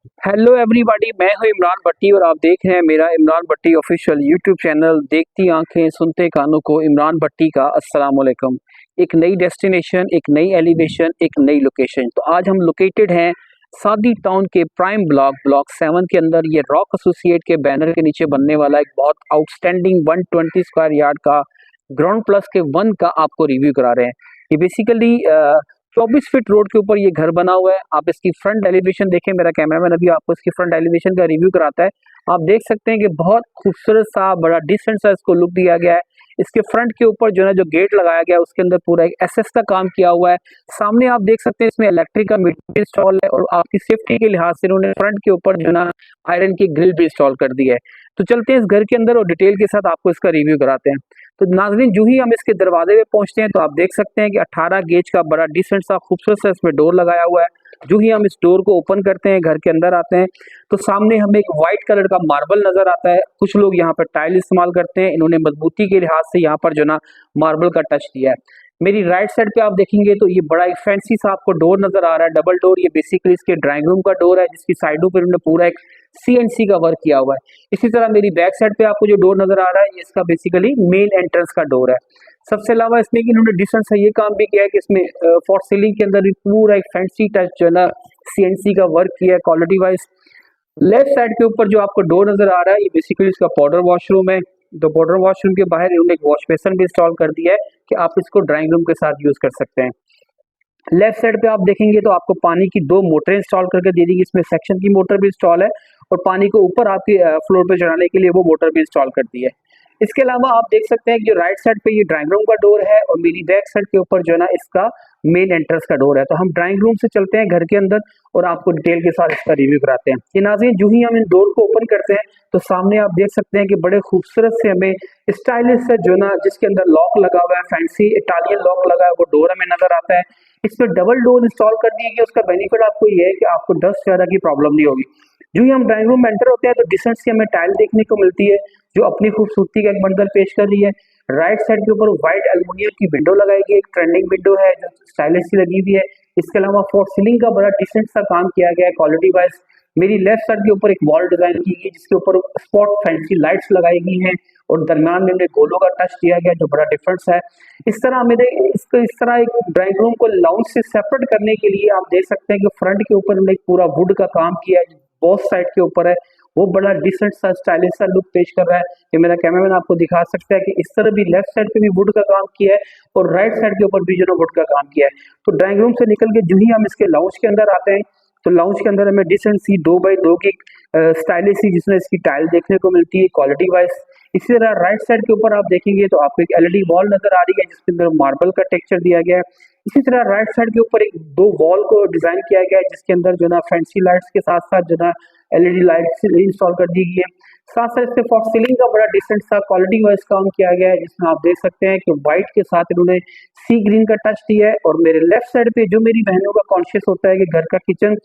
Hello everybody, मैं हूं इमरान भट्टी और आप देख रहे हैं मेरा इमरान भट्टी ऑफिशियल यूट्यूब चैनल। देखती आंखें सुनते कानों को इमरान भट्टी का अस्सलाम वालेकुम। एक नई डेस्टिनेशन, एक नई एलिवेशन, एक नई लोकेशन। तो आज हम लोकेटेड हैं सादी टाउन के प्राइम ब्लॉक 7 के अंदर। ये रॉक एसोसिएट के बैनर के नीचे बनने वाला एक बहुत आउटस्टैंडिंग 120 स्क्वायर यार्ड का ग्राउंड प्लस के 1 का आपको रिव्यू करा रहे हैं। ये बेसिकली 24 फीट रोड के ऊपर ये घर बना हुआ है। आप इसकी फ्रंट एलिवेशन देखें, मेरा कैमरामैन अभी आपको इसकी फ्रंट एलिवेशन का रिव्यू कराता है। आप देख सकते हैं कि बहुत खूबसूरत सा, बड़ा डिसेंट सा इसको लुक दिया गया है। इसके फ्रंट के ऊपर जो है जो गेट लगाया गया है उसके अंदर पूरा एक एसएस का काम किया हुआ है। सामने आप देख सकते हैं इसमें इलेक्ट्रिक का मीटर इंस्टॉल है और आपकी सेफ्टी के लिहाज से इन्होंने फ्रंट के ऊपर जो है ना आयरन की ग्रिल भी इंस्टॉल कर दी है। तो चलते हैं इस घर के अंदर और डिटेल के साथ आपको इसका रिव्यू कराते हैं। तो नाज़रीन, जो ही हम इसके दरवाजे पे पहुंचते हैं तो आप देख सकते हैं कि 18 गेज का बड़ा डिसेंट सा खूबसूरत सा इसमें डोर लगाया हुआ है। जो ही हम इस डोर को ओपन करते हैं, घर के अंदर आते हैं, तो सामने हमें एक वाइट कलर का मार्बल नजर आता है। कुछ लोग यहाँ पर टाइल इस्तेमाल करते हैं, इन्होंने मजबूती के लिहाज से यहाँ पर जो ना मार्बल का टच दिया है। मेरी राइट साइड पे आप देखेंगे तो ये बड़ा एक फैंसी सा आपको डोर नजर आ रहा है, डबल डोर। ये बेसिकली इसके ड्राइंग रूम का डोर है, जिसकी साइडों पर इन्होंने पूरा एक सीएनसी का वर्क किया हुआ है। इसी तरह मेरी बैक साइड पे आपको जो डोर नजर आ रहा है, ये इसका बेसिकली मेन एंट्रेंस का डोर है। सबसे अलावा इसमें कि इन्होंने डिसेंट सा ये काम भी किया है कि इसमें फॉर सीलिंग के अंदर भी पूरा एक फैंसी टच जो है ना सीएनसी का वर्क किया है क्वालिटी वाइज। लेफ्ट साइड के ऊपर जो आपको डोर नजर आ रहा है, ये बेसिकली इसका पाउडर वॉशरूम है। तो पाउडर वॉशरूम के बाहर इन्होंने एक वॉश बेसिन भी इंस्टॉल कर दिया है कि आप इसको ड्राइंग रूम के साथ यूज कर सकते हैं। लेफ्ट साइड पे आप देखेंगे तो आपको पानी की 2 मोटरें इंस्टॉल करके दे दी। इसमें सेक्शन की मोटर भी इंस्टॉल है और पानी को ऊपर आपके फ्लोर पे चढ़ाने के लिए वो मोटर भी इंस्टॉल कर दी है। इसके अलावा आप देख सकते हैं कि जो राइट साइड पे ये ड्राइंग रूम का डोर है और मेरी बैक साइड के ऊपर जो है ना इसका मेन एंट्रेंस का डोर है। तो हम ड्राइंग रूम से चलते हैं घर के अंदर और आपको डिटेल के साथ इसका रिव्यू कराते हैं। ये नाज़रीन, जो ही हम इन डोर को ओपन करते हैं तो सामने आप देख सकते हैं कि बड़े खूबसूरत से हमें स्टाइलिश से जो ना जिसके अंदर लॉक लगा हुआ है, फैंसी इटालियन लॉक लगा है, वो डोर हमें नजर आता है। इसमें डबल डोर इंस्टॉल कर दिए गए। उसका बेनिफिट आपको ये है कि आपको डस्ट वगैरह की प्रॉब्लम नहीं होगी। जो ही हम ड्राइंग रूम में एंटर होते हैं तो डिसेंट सी हमें टाइल देखने को मिलती है, जो अपनी खूबसूरती का एक बंडल पेश कर रही है। राइट साइड के ऊपर व्हाइट एल्युमिनियम की विंडो लगाई गई, एक ट्रेंडिंग विंडो है जो स्टाइलिश सी लगी हुई है। इसके अलावा फॉर सीलिंग का बड़ा डिसेंट सा काम किया गया है क्वालिटी वाइज। मेरी लेफ्ट साइड के ऊपर एक वॉल डिजाइन की गई जिसके ऊपर स्पॉट फैंसी लाइट्स लगाई गई हैं और दरम्यान में हमने गोलों का टच दिया गया जो बड़ा डिफरेंस है। इस तरह मेरे इसको इस तरह एक ड्राइंग रूम को लाउंज से सेपरेट करने के लिए आप देख सकते हैं कि फ्रंट के ऊपर हमने एक पूरा वुड का काम किया है, बोथ साइड के ऊपर है। वो बड़ा डिसेंट सा स्टाइलिश सा लुक पेश कर रहा है। कि मेरा कैमरामैन आपको दिखा सकता है कि इस तरह भी लेफ्ट साइड पे भी वुड का काम किया है और राइट साइड के ऊपर भी जो है वुड का काम किया है। तो ड्राइंग रूम से निकल के जो ही हम इसके लाउंज के अंदर आते हैं तो लाउंज के अंदर हमें डिसेंट सी 2x2 की स्टाइलिश सी जिसमें इसकी टाइल देखने को मिलती है क्वालिटी वाइज। इसी तरह राइट साइड के ऊपर आप देखेंगे तो आपको एक एलईडी वॉल नजर आ रही है जिसके अंदर मार्बल का टेक्सचर दिया गया है। इसी तरह राइट साइड के ऊपर एक 2 वॉल को डिजाइन किया गया है जिसके अंदर जो ना फैंसी लाइट्स के साथ साथ जो ना एलईडी लाइट्स इंस्टॉल कर दी गई है। साथ साथ इसमें फॉर सीलिंग का बड़ा डिसेंट सा क्वालिटी वाइज काम किया गया है जिसमें आप देख सकते हैं कि व्हाइट के साथ इन्होंने सी ग्रीन का टच दिया है। और मेरे लेफ्ट साइड पे जो मेरी बहनों का कॉन्शियस होता है कि घर का किचन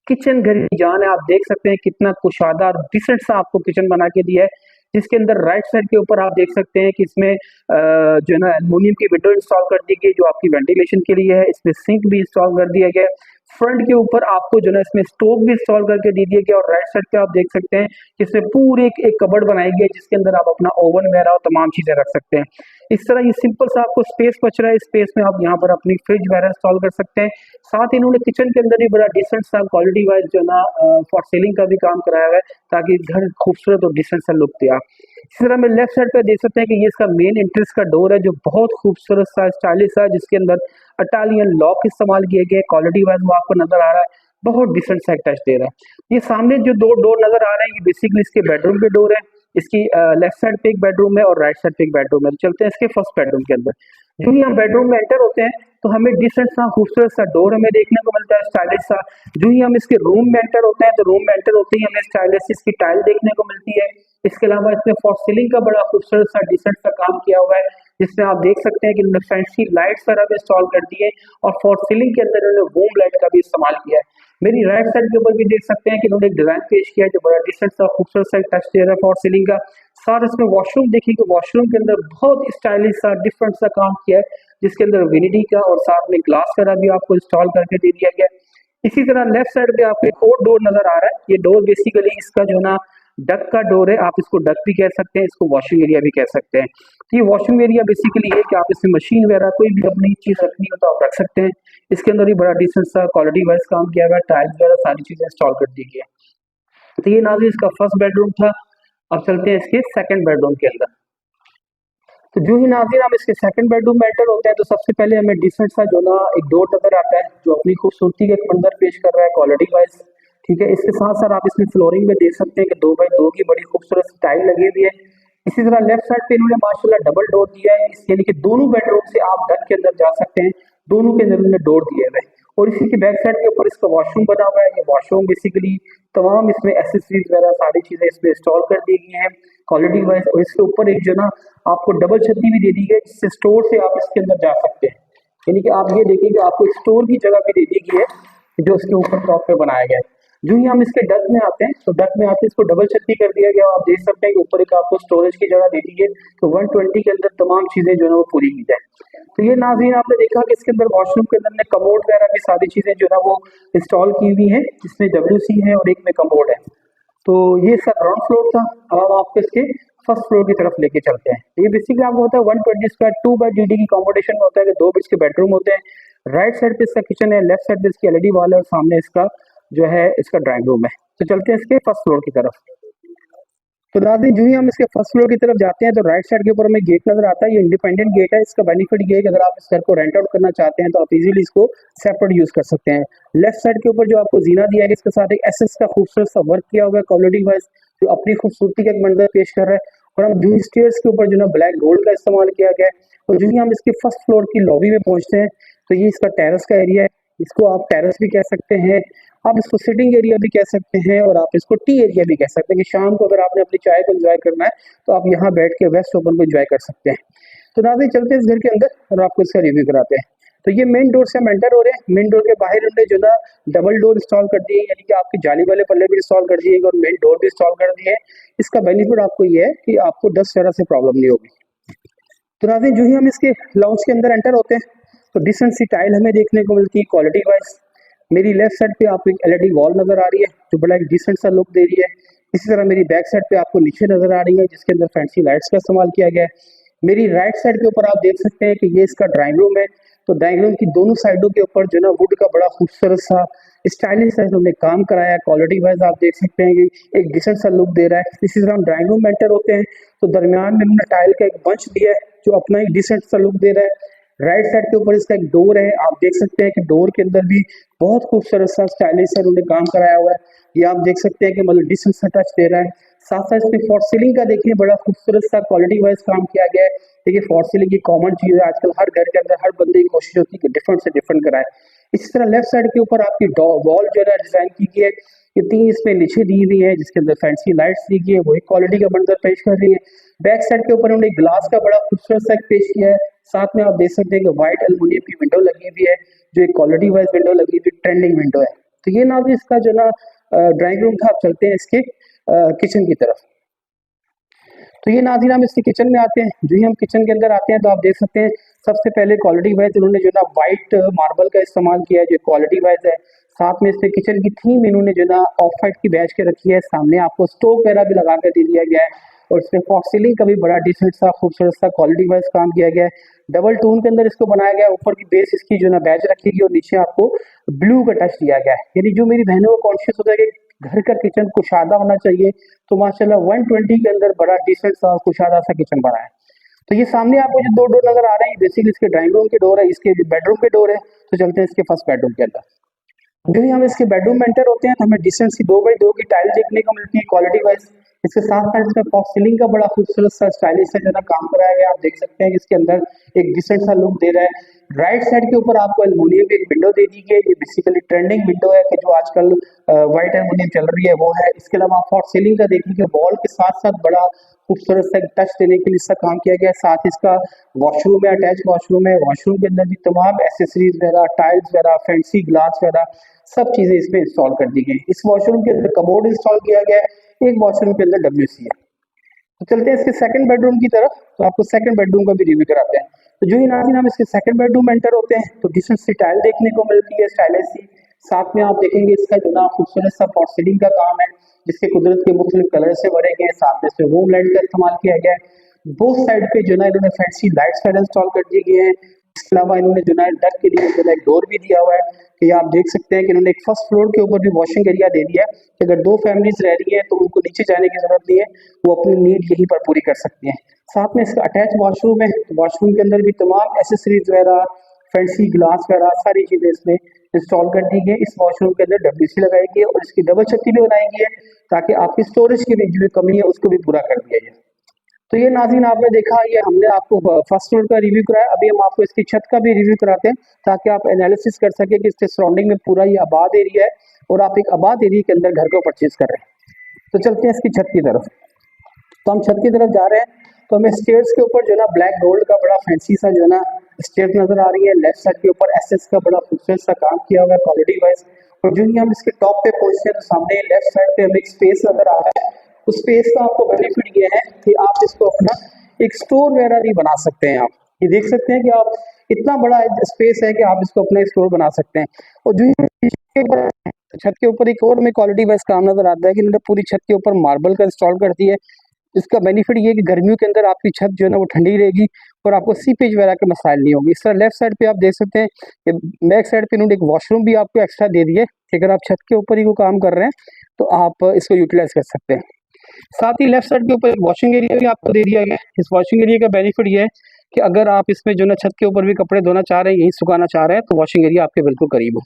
किचन घर की जान है, आप देख सकते हैं कितना कुशादा और डिसेंट सा आपको किचन बना के दिया है। जिसके अंदर राइट साइड के ऊपर आप देख सकते हैं कि इसमें जो है ना एल्युमिनियम की विंडो इंस्टॉल कर दी गई जो आपकी वेंटिलेशन के लिए है। इसमें सिंक भी इंस्टॉल कर दिया गया है। फ्रंट के ऊपर आपको जो है ना इसमें स्टोव भी इंस्टॉल करके दे दिया गया और राइट साइड पे आप देख सकते हैं कि इसमें पूरे एक कबर्ड बनाई गई है जिसके अंदर आप अपना ओवन वगैरह और तमाम चीजें रख सकते हैं। इस तरह ये सिंपल सा आपको स्पेस बच रहा है। स्पेस में आप यहाँ पर अपनी फ्रिज वगैरह इंस्टॉल कर सकते हैं। साथ ही इन्होंने किचन के अंदर भी बड़ा डिसेंट सा क्वालिटी वाइज जो ना फॉर सीलिंग का भी काम कराया हुआ है ताकि घर खूबसूरत और डिसेंट सा लुक दे। इसी तरह में लेफ्ट साइड पे देख सकते हैं कि ये इसका मेन एंट्रेंस का डोर है जो बहुत खूबसूरत सा स्टाइलिश है जिसके अंदर इटालियन लॉक इस्तेमाल किए गए क्वालिटी वाइज वो आपको नजर आ रहा है। बहुत डिसेंट सा टच दे रहा है। ये सामने जो 2 डोर नजर आ रहे हैं ये बेसिकली इसके बेडरूम के डोर है। इसकी लेफ्ट साइड पे एक बेडरूम है और राइट साइड पे एक बेडरूम है। तो चलते हैं इसके फर्स्ट बेडरूम के अंदर। जो ही हम बेडरूम में एंटर होते हैं तो हमें डिसेंट सा खूबसूरत सा डोर हमें देखने को मिलता है, स्टाइलिश सा। जो ही हम इसके रूम में एंटर होते हैं तो रूम में एंटर होते ही हमें स्टाइलिश इसकी टाइल देखने को मिलती है। इसके अलावा इसमें फॉर सीलिंग का बड़ा खूबसूरत सा डिसेंट सा काम किया हुआ है जिसमें आप देख सकते हैं कि इन्होंने फैंसी लाइट्स वगैरह भी इंस्टॉल कर दिए और फॉर सीलिंग के अंदर इन्होंने वूम लाइट का भी इस्तेमाल किया है। मेरी राइट साइड के ऊपर भी देख सकते हैं कि इन्होंने एक डिजाइन पेश किया है जो बड़ा डिसेंट सा खूबसूरत सा टच दे रहा है फॉर सीलिंग का। साथ इसमें वॉशरूम देखिए, वॉशरूम के अंदर बहुत स्टाइलिश सा डिफरेंट सा काम किया है जिसके अंदर विनिटी का और साथ में ग्लास वगैरह भी आपको इंस्टॉल करके दे दिया गया है। इसी तरह लेफ्ट साइड पे आपको एक और डोर नजर आ रहा है। ये डोर बेसिकली इसका जो ना डक का डोर है, आप इसको डक भी कह सकते हैं, इसको वॉशिंग एरिया भी कह सकते हैं। तो ये वॉशिंग एरिया बेसिकली है कि आप इसमें मशीन वगैरह कोई भी अपनी चीज रखनी हो तो आप रख सकते हैं। इसके अंदर भी बड़ा डिसेंट सा क्वालिटी वाइज काम किया गया, टाइल्स वगैरह सारी चीजें इंस्टॉल कर दी गई है। तो ये नाज़रीन इसका फर्स्ट बेडरूम था। अब चलते हैं इसके सेकंड बेडरूम के अंदर। तो जो ही नाज़रीन हम इसके सेकंड बेडरूम में एंटर होते हैं तो सबसे पहले हमें डिसेंट सा जो ना एक डोर नजर आता है, जो अपनी खूबसूरती का एक मंजर पेश कर रहा है क्वालिटी वाइज। ठीक है, इसके साथ साथ आप इसमें फ्लोरिंग में देख सकते हैं कि 2x2 की बड़ी खूबसूरत टाइल लगी हुई है। इसी तरह लेफ्ट साइड पे इन्होंने माशाल्लाह डबल डोर दिया है, यानी कि दोनों बेडरूम से आप घर के अंदर जा सकते हैं, दोनों के अंदर इन्होंने डोर दिए हुए हैं। और इसी के बैक साइड के ऊपर इसका वॉशरूम बना हुआ है। ये वॉशरूम बेसिकली तमाम इसमें एसेसरीज वगैरह सारी चीजें इसमें इंस्टॉल कर दी गई हैं क्वालिटी वाइज। और इसके ऊपर एक जो ना आपको डबल छतरी भी दे दी गई है, जिससे स्टोर से आप इसके अंदर जा सकते हैं। यानी कि आप ये देखिए कि आपको एक स्टोर की जगह भी दे दी गई है जो इसके ऊपर टॉप पे बनाया गया है। जो ही हम इसके डक में आते हैं तो डक में आते हैं इसको डबल छतरी कर दिया गया। आप देख सकते हैं कि ऊपर एक आपको स्टोरेज की जगह दे दी है, तो 120 के अंदर तमाम चीजें जो है वो पूरी की जाए। तो ये नाज़रीन आपने देखा कि इसके अंदर वॉशरूम के अंदर कमोड वगैरह भी सारी चीजें जो है वो इंस्टॉल की हुई है, जिसमें WC है और एक में कमोड है। तो ये इसका ग्राउंड फ्लोर था। अब हम आपको इसके फर्स्ट फ्लोर की तरफ लेके चलते हैं। ये बेसिकली आपको होता है 120 स्क्वायर 2x DD की कॉम्बिनेशन में होता है कि 2 बेड्स के बेडरूम होते हैं। राइट साइड पे इसका किचन है, लेफ्ट साइड पे इसकी LED वॉल है और सामने इसका जो है इसका ड्राइंग रूम है। तो चलते हैं इसके फर्स्ट फ्लोर की तरफ। तो नाज़रीन जो ही हम इसके फर्स्ट फ्लोर की तरफ जाते हैं तो राइट साइड के ऊपर हमें गेट नजर आता है। ये इंडिपेंडेंट गेट है। इसका बेनिफिट ये है कि अगर आप इस घर को रेंट आउट करना चाहते हैं तो आप इजीली इसको सेपरेट यूज कर सकते हैं। लेफ्ट साइड के ऊपर जो आपको जीना दिया है इसके साथ एक SS का खूबसूरत सा वर्क किया हुआ है क्वालिटी वाइज, जो अपनी खूबसूरती का एक मंजर पेश कर रहा है। और हम जो स्टेयर्स के ऊपर जो ना ब्लैक गोल्ड का इस्तेमाल किया गया है। और जो ही हम इसके फर्स्ट फ्लोर की लॉबी में पहुंचते हैं तो ये इसका टेरेस का एरिया है। इसको आप टेरेस भी कह सकते हैं, आप इसको सिटिंग एरिया भी कह सकते हैं और आप इसको टी एरिया भी कह सकते हैं कि शाम को अगर आपने अपनी चाय को एंजॉय करना है तो आप यहाँ बैठ के वेस्ट ओपन को एंजॉय कर सकते हैं। तो नाज़रीन चलते हैं इस घर के अंदर और आपको इसका रिव्यू कराते हैं। तो ये मेन डोर से हम एंटर हो रहे हैं। मेन डोर के बाहर उन्होंने जो ना डबल डोर इंस्टॉल कर दिए, यानी कि आपकी जाली वाले पल्ले भी इंस्टॉल कर दिए और मेन डोर भी इंस्टॉल कर दिए। इसका बेनिफिट आपको ये है कि आपको डस्ट वगैरह से प्रॉब्लम नहीं होगी। तो नाज़रीन जो ही हम इसके लाउंज के अंदर एंटर होते हैं तो डिसेंट सी टाइल हमें देखने को मिलती है क्वालिटी वाइज। मेरी लेफ्ट साइड पे आपको एक LED वॉल नजर आ रही है जो बड़ा एक डिसेंट सा लुक दे रही है। इसी तरह मेरी बैक साइड पे आपको नीचे नजर आ रही है जिसके अंदर फैंसी लाइट्स का इस्तेमाल किया गया है। मेरी राइट साइड के ऊपर आप देख सकते हैं कि ये इसका ड्राइंग रूम है। तो ड्राइंग रूम की दोनों साइडों के ऊपर जो ना वुड का बड़ा खूबसूरत सा स्टाइलिश सा इन्होंने काम कराया है। क्वालिटी वाइज आप देख सकते हैं कि एक डिसेंट सा लुक दे रहा है। इसी तरह हम ड्राइंग रूम में एंटर होते हैं तो दरमियान में हमने टाइल का एक बंच दिया है जो अपना एक डिसेंट सा लुक दे रहा है। राइट साइड के ऊपर इसका एक डोर है। आप देख सकते हैं कि डोर के अंदर भी बहुत खूबसूरत सा स्टाइलिश सा उन्होंने काम कराया हुआ है। ये आप देख सकते हैं कि मतलब डिसेंट सा टच दे रहा है। साथ साथ इसमें फॉर सीलिंग का देखिए बड़ा खूबसूरत सा क्वालिटी वाइज काम किया गया है। देखिए फॉर सीलिंग की कॉमन चीज है, आजकल हर घर के अंदर हर बंदे की कोशिश होती है कि डिफरेंट से डिफरेंट कराए। इसी तरह लेफ्ट साइड के ऊपर आपकी वॉल जो है डिजाइन की गई है, ये 3 इसमें नीचे दी हुई है जिसके अंदर फैंसी लाइट्स दी गई है, वही क्वालिटी का मंजर पेश कर रही है। बैक साइड के ऊपर उन्होंने ग्लास का बड़ा खूबसूरत सा पेश किया है। साथ में आप देख सकते हैं कि व्हाइट एल्युमिनियम की विंडो लगी हुई है जो एक क्वालिटी वाइज विंडो लगी हुई ट्रेंडिंग विंडो है। तो ये ना भी इसका जो ना ड्राइंग रूम था। आप चलते हैं इसके किचन की तरफ। तो ये नाज़रीन हम इसके किचन में आते हैं। जो ही हम किचन के अंदर आते हैं तो आप देख सकते हैं सबसे पहले क्वालिटी वाइज उन्होंने जो ना व्हाइट मार्बल का इस्तेमाल किया है जो क्वालिटी वाइज है। साथ में इसके किचन की थीम इन्होंने जो ना ऑफ वाइट की बैच के रखी है। सामने आपको स्टोव वगैरह भी लगा कर दे दिया गया है और इसमें फॉर सीलिंग का भी बड़ा डिसेंट सा खूबसूरत सा क्वालिटी वाइज काम किया गया है। डबल टोन के अंदर इसको बनाया गया है। ऊपर की बेस इसकी जो ना बैच रखी गई और नीचे आपको ब्लू का टच दिया गया है। यानी जो मेरी बहनों को कॉन्शियस होता है कि घर का किचन कुशादा होना चाहिए तो माशाल्लाह 120 के अंदर बड़ा डिसेंट सा कुशादा सा किचन बना है। तो ये सामने आपको जो 2 डोर नजर आ रहे हैं बेसिकली इसके ड्राइंग रूम के डोर है, इसके बेडरूम के डोर है। तो चलते हैं इसके फर्स्ट बेडरूम के अंदर। जो ही हम इसके बेडरूम में एंटर होते हैं तो हमें डिसेंट सी 2x2 की टाइल देखने को मिलती है क्वालिटी वाइज। इसके साथ साथ इसमें फॉर सीलिंग का बड़ा खूबसूरत सा स्टाइलिश सा जना काम कराया गया। आप देख सकते हैं कि इसके अंदर एक डिसेंट सा लुक दे रहा है। राइट साइड के ऊपर आपको एल्युमिनियम की एक विंडो दे दी गई है। ये बेसिकली ट्रेंडिंग विंडो है कि जो आजकल व्हाइट एल्युमिनियम चल रही है वो है। इसके अलावा फॉर सीलिंग का देखिए वॉल के साथ साथ बड़ा खूबसूरत सा टच देने के लिए इसका काम किया गया है। साथ इसका वॉशरूम है, अटैच वॉशरूम है। वॉशरूम के अंदर भी तमाम एसेसरीज वगैरह, टाइल्स वगैरह, फैंसी ग्लास वगैरह सब चीजें इसमें इंस्टॉल कर दी गई। इस वॉशरूम के अंदर कमोड इंस्टॉल किया गया है। एक वॉशरूम के अंदर WC है। तो चलते हैं इसके सेकंड बेडरूम की तरफ। तो आपको सेकंड बेडरूम का भी रिव्यू कराते हैं। तो जो ही नाज़रीन हम इसके सेकंड बेडरूम में एंटर होते हैं तो डिसेंट सी टाइल देखने को मिलती है स्टाइलिश सी। साथ में आप देखेंगे इसका जो ना खूबसूरत सा फॉर सीलिंग का काम है, जिसके कुदरत के मुख्तलिफ कलर से भरे गए हैं। साथ में इसमें रूम लाइट का इस्तेमाल किया गया है। बोथ साइड पे जो ना इन्होंने फैंसी लाइट्स वगैरह इंस्टॉल कर दिए गए हैं। इसके अलावा इन्होंने जो ना डक के लिए जो ना एक डोर भी दिया हुआ है कि आप देख सकते हैं कि इन्होंने एक फर्स्ट फ्लोर के ऊपर भी वॉशिंग एरिया दे दिया है कि अगर दो फैमिलीज रह रही है तो उनको नीचे जाने की जरूरत नहीं है, वो अपनी नीड यहीं पर पूरी कर सकती हैं। साथ में इसका अटैच वॉशरूम है, तो वॉशरूम के अंदर भी तमाम एसेसरीज वगैरह, फैंसी ग्लास वगैरह सारी चीजें इसमें इंस्टॉल कर दी गई। इस वॉशरूम के अंदर डब्ल्यूसी लगाई गई है और इसकी डबल छत्ती भी बनाई गई है ताकि आपकी स्टोरेज की भी जो कमी है उसको भी पूरा कर दिया जाए। तो ये नाज़रीन आपने देखा, ये हमने आपको फर्स्ट फ्लोर का रिव्यू कराया। अभी हम आपको इसकी छत का भी रिव्यू कराते हैं ताकि आप एनालिसिस कर सकें कि इसके सराउंडिंग में पूरा ये आबाद एरिया है और आप एक आबाद एरिया के अंदर घर को परचेज कर रहे हैं। तो चलते हैं इसकी छत की तरफ। तो हम छत की तरफ जा रहे हैं तो हमें स्टेयर्स के ऊपर जो है ना ब्लैक गोल्ड का बड़ा फैंसी सा जो है ना स्टेयर्स नजर आ रही है। लेफ्ट साइड के ऊपर एसएस का बड़ा खूबसूरत सा काम किया हुआ है क्वालिटी वाइज। और जो ही हम इसके टॉप पे पहुंचते हैं तो सामने लेफ्ट साइड पे हमें एक स्पेस नजर आ रहा है। उस स्पेस का आपको बेनिफिट ये है कि आप इसको अपना एक स्टोर वगैरह भी बना सकते हैं। आप ये देख सकते हैं कि आप इतना बड़ा स्पेस है कि आप इसको अपना स्टोर बना सकते हैं। और जो छत के ऊपर एक और हमें क्वालिटी वाइज काम नजर आता है कि इन्होंने पूरी छत के ऊपर मार्बल का इंस्टॉल कर दिया है। इसका बेनिफिट ये है कि गर्मियों के अंदर आपकी छत जो है ना वो ठंडी रहेगी और आपको सीपेज वगैरह के मसाइल नहीं होंगे। इस तरह लेफ्ट साइड पे आप देख सकते हैं कि बैक साइड पे इन्होंने एक वॉशरूम भी आपको एक्स्ट्रा दे दिया है कि अगर आप छत के ऊपर ही वो काम कर रहे हैं तो आप इसको यूटिलाइज कर सकते हैं। साथ ही लेफ्ट साइड के ऊपर एक वॉशिंग एरिया भी आपको दे दिया गया है। इस वॉशिंग एरिया का बेनिफिट ये है कि अगर आप इसमें जो ना छत के ऊपर भी कपड़े धोना चाह रहे हैं, यही सुखाना चाह रहे हैं, तो वॉशिंग एरिया आपके बिल्कुल करीब हो।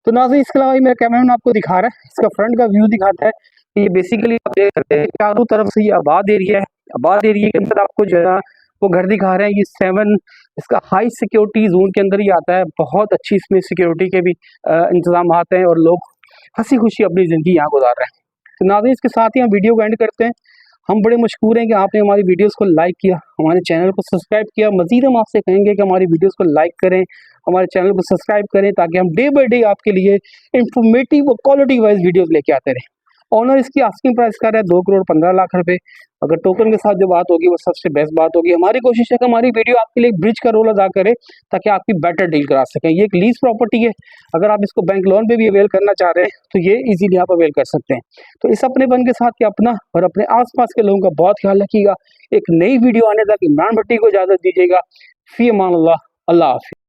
तो नाज़रीन इसके अलावा मेरा कैमरामैन आपको दिखा रहा है, इसका फ्रंट का व्यू दिखाता है कि ये बेसिकली आप देख सकते हैं चारों तरफ से ये आबाद एरिया है। आबाद एरिया के अंदर आपको जो है ना वो घर दिखा रहे हैं। ये 7 इसका हाई सिक्योरिटी जोन के अंदर ही आता है। बहुत अच्छी इसमें सिक्योरिटी के भी इंतजाम आते हैं और लोग हंसी खुशी अपनी ज़िंदगी यहाँ गुजार रहे हैं। तो नाज़रीन इसके साथ ही हम वीडियो को एंड करते हैं। हम बड़े मशहूर हैं कि आपने हमारी वीडियोस को लाइक किया, हमारे चैनल को सब्सक्राइब किया। मज़ीद हम आपसे कहेंगे कि हमारी वीडियोस को लाइक करें, हमारे चैनल को सब्सक्राइब करें ताकि हम डे बाय डे आपके लिए इंफॉर्मेटिव और क्वालिटी वाइज वीडियोस लेके आते रहें। ऑनर इसकी आस्किंग प्राइस कर रहा है 2,15,00,000 रुपए। अगर टोकन के साथ जो बात होगी वो सबसे बेस्ट बात होगी। हमारी कोशिश है कि हमारी वीडियो आपके लिए एक ब्रिज का रोल अदा करे ताकि आपकी बेटर डील करा सकें। ये एक लीज प्रॉपर्टी है, अगर आप इसको बैंक लोन पे भी अवेल करना चाह रहे हैं तो ये इजीली आप अवेल कर सकते हैं। तो इस अपनेपन के साथ कि अपना और अपने आसपास के लोगों का बहुत ख्याल रखिएगा। एक नई वीडियो आने तक इमरान भट्टी को इजाजत दीजिएगा। फी अमान अल्लाह, अल्लाह हाफिज़।